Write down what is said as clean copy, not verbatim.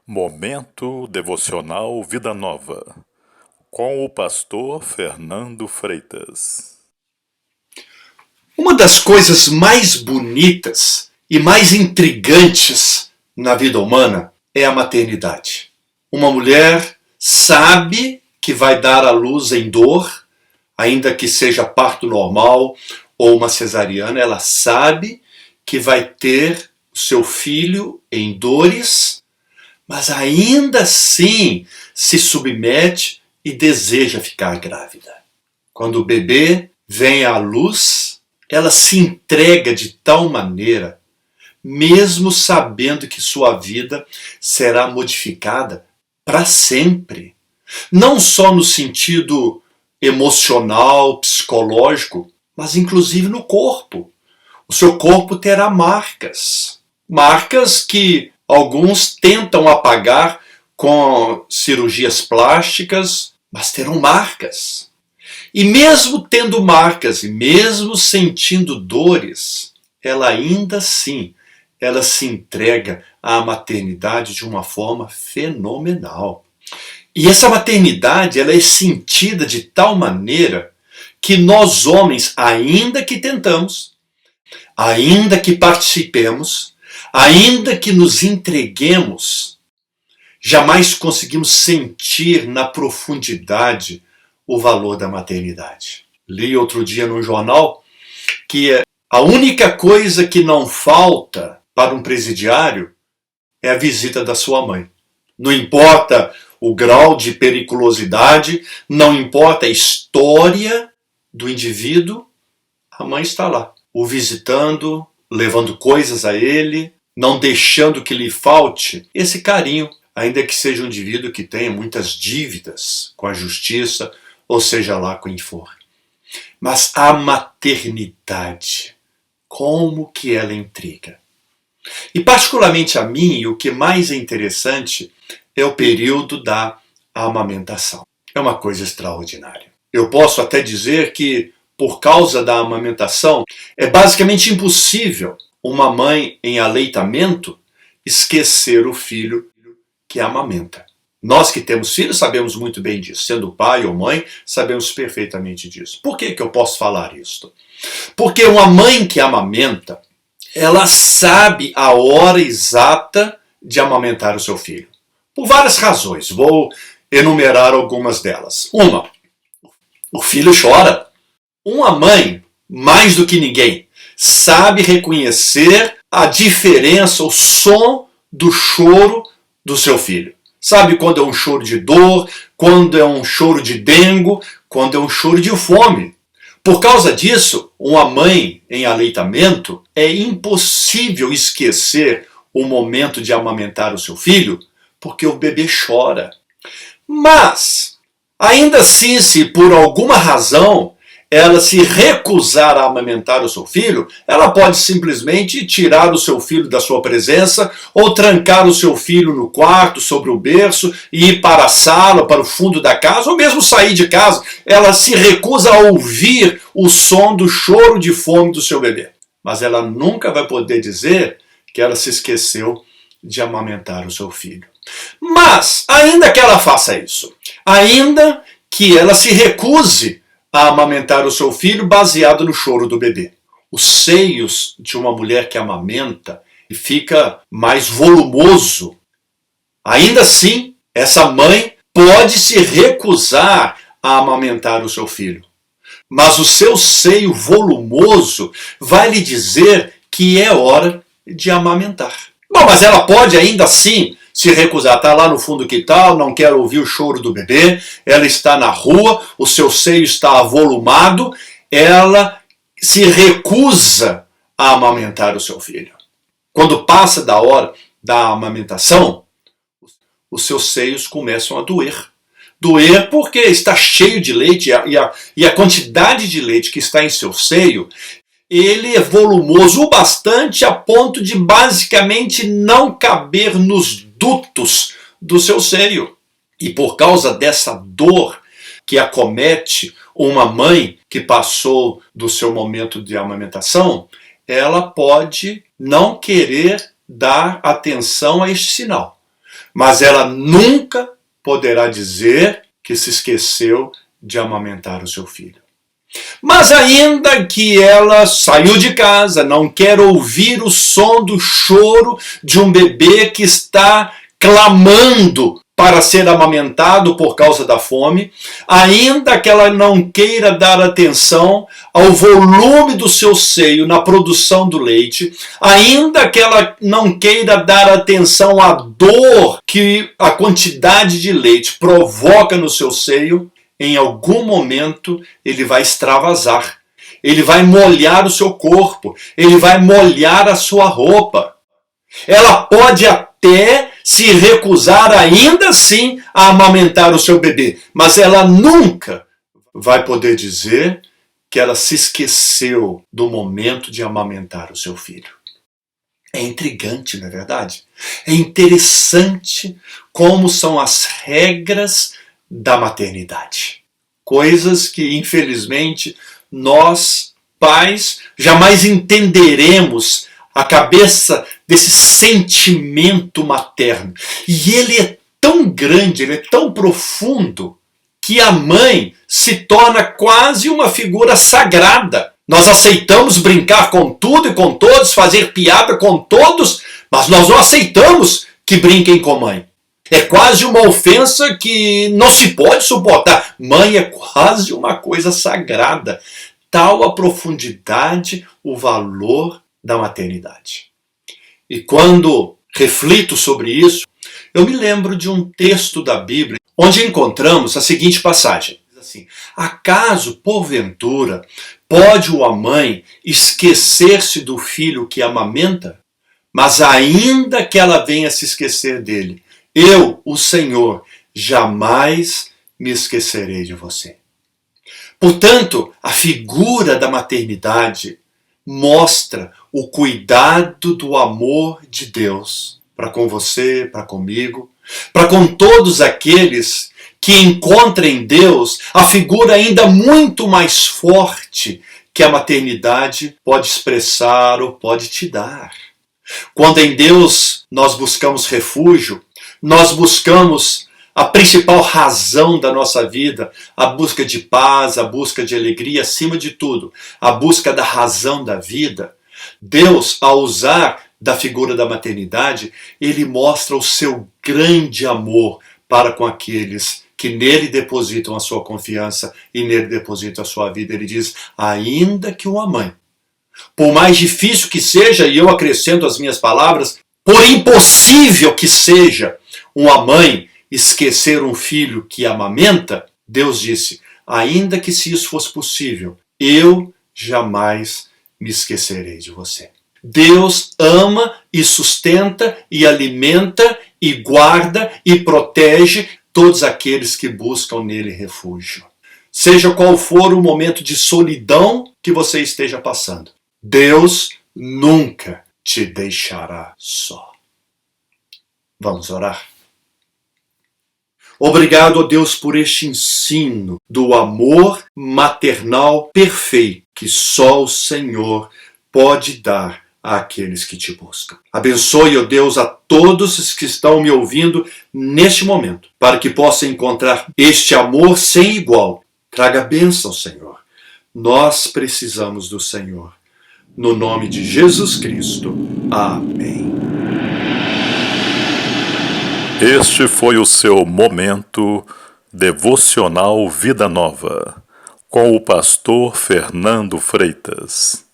Momento Devocional Vida Nova, com o pastor Fernando Freitas. Uma das coisas mais bonitas e mais intrigantes na vida humana é a maternidade. Uma mulher sabe que vai dar à luz em dor, ainda que seja parto normal ou uma cesariana, ela sabe que vai ter o seu filho em dores, mas ainda assim se submete e deseja ficar grávida. Quando o bebê vem à luz, ela se entrega de tal maneira, mesmo sabendo que sua vida será modificada para sempre. Não só no sentido emocional, psicológico, mas inclusive no corpo. O seu corpo terá marcas. Marcas que alguns tentam apagar com cirurgias plásticas, mas terão marcas. E mesmo tendo marcas e mesmo sentindo dores, ela ainda assim, ela se entrega à maternidade de uma forma fenomenal. E essa maternidade, ela é sentida de tal maneira que nós homens, ainda que tentamos, ainda que participemos, ainda que nos entreguemos, jamais conseguimos sentir na profundidade o valor da maternidade. Li outro dia no jornal que a única coisa que não falta para um presidiário é a visita da sua mãe. Não importa o grau de periculosidade, não importa a história do indivíduo, a mãe está lá, o visitando, levando coisas a ele, não deixando que lhe falte esse carinho, ainda que seja um indivíduo que tenha muitas dívidas com a justiça, ou seja lá quem for. Mas a maternidade, como que ela intriga? E particularmente a mim, o que mais é interessante é o período da amamentação. É uma coisa extraordinária. Eu posso até dizer que, por causa da amamentação, é basicamente impossível uma mãe em aleitamento esquecer o filho que amamenta. Nós que temos filhos sabemos muito bem disso. Sendo pai ou mãe, sabemos perfeitamente disso. Por que eu posso falar isso? Porque uma mãe que amamenta, ela sabe a hora exata de amamentar o seu filho. Por várias razões. Vou enumerar algumas delas. Uma, o filho chora. Uma mãe, mais do que ninguém, sabe reconhecer a diferença, o som do choro do seu filho. Sabe quando é um choro de dor, quando é um choro de dengo, quando é um choro de fome. Por causa disso, uma mãe em aleitamento é impossível esquecer o momento de amamentar o seu filho, porque o bebê chora. Mas, ainda assim, se por alguma razão ela se recusar a amamentar o seu filho, ela pode simplesmente tirar o seu filho da sua presença ou trancar o seu filho no quarto, sobre o berço, e ir para a sala, para o fundo da casa, ou mesmo sair de casa. Ela se recusa a ouvir o som do choro de fome do seu bebê. Mas ela nunca vai poder dizer que ela se esqueceu de amamentar o seu filho. Mas, ainda que ela faça isso, ainda que ela se recuse a amamentar o seu filho baseado no choro do bebê, os seios de uma mulher que amamenta fica mais volumoso. Ainda assim, essa mãe pode se recusar a amamentar o seu filho, mas o seu seio volumoso vai lhe dizer que é hora de amamentar. Bom, mas ela pode ainda assim se recusar, está lá no fundo do quintal, não quer ouvir o choro do bebê, ela está na rua, o seu seio está avolumado, ela se recusa a amamentar o seu filho. Quando passa da hora da amamentação, os seus seios começam a doer. Doer porque está cheio de leite e a quantidade de leite que está em seu seio, ele é volumoso o bastante a ponto de basicamente não caber nos dutos do seu seio. E por causa dessa dor que acomete uma mãe que passou do seu momento de amamentação, ela pode não querer dar atenção a este sinal. mas ela nunca poderá dizer que se esqueceu de amamentar o seu filho. Mas ainda que ela saiu de casa, não quer ouvir o som do choro de um bebê que está clamando para ser amamentado por causa da fome, ainda que ela não queira dar atenção ao volume do seu seio na produção do leite, ainda que ela não queira dar atenção à dor que a quantidade de leite provoca no seu seio, em algum momento ele vai extravasar, ele vai molhar o seu corpo, ele vai molhar a sua roupa. Ela pode até se recusar ainda assim a amamentar o seu bebê, mas ela nunca vai poder dizer que ela se esqueceu do momento de amamentar o seu filho. É intrigante, não é verdade? É interessante como são as regras da maternidade. Coisas que, infelizmente, nós, pais, jamais entenderemos a cabeça desse sentimento materno. E ele é tão grande, ele é tão profundo, que a mãe se torna quase uma figura sagrada. Nós aceitamos brincar com tudo e com todos, fazer piada com todos, mas nós não aceitamos que brinquem com mãe. É quase uma ofensa que não se pode suportar. Mãe é quase uma coisa sagrada. Tal a profundidade, o valor da maternidade. E quando reflito sobre isso, eu me lembro de um texto da Bíblia onde encontramos a seguinte passagem. Diz assim: acaso, porventura, pode a mãe esquecer-se do filho que amamenta? Mas ainda que ela venha se esquecer dele, eu, o Senhor, jamais me esquecerei de você. Portanto, a figura da maternidade mostra o cuidado do amor de Deus para com você, para comigo, para com todos aqueles que encontram em Deus a figura ainda muito mais forte que a maternidade pode expressar ou pode te dar. Quando em Deus nós buscamos refúgio, nós buscamos a principal razão da nossa vida, a busca de paz, a busca de alegria, acima de tudo, a busca da razão da vida. Deus, ao usar da figura da maternidade, ele mostra o seu grande amor para com aqueles que nele depositam a sua confiança e nele depositam a sua vida. Ele diz, ainda que uma mãe, por mais difícil que seja, e eu acrescento as minhas palavras, por impossível que seja uma mãe esquecer um filho que amamenta, Deus disse, ainda que se isso fosse possível, eu jamais me esquecerei de você. Deus ama e sustenta e alimenta e guarda e protege todos aqueles que buscam nele refúgio. Seja qual for o momento de solidão que você esteja passando, Deus nunca te deixará só. Vamos orar? Obrigado, ó Deus, por este ensino do amor maternal perfeito que só o Senhor pode dar àqueles que te buscam. Abençoe, ó Deus, a todos os que estão me ouvindo neste momento, para que possam encontrar este amor sem igual. Traga bênção, Senhor. Nós precisamos do Senhor. No nome de Jesus Cristo. Amém. Este foi o seu momento devocional Vida Nova, com o pastor Fernando Freitas.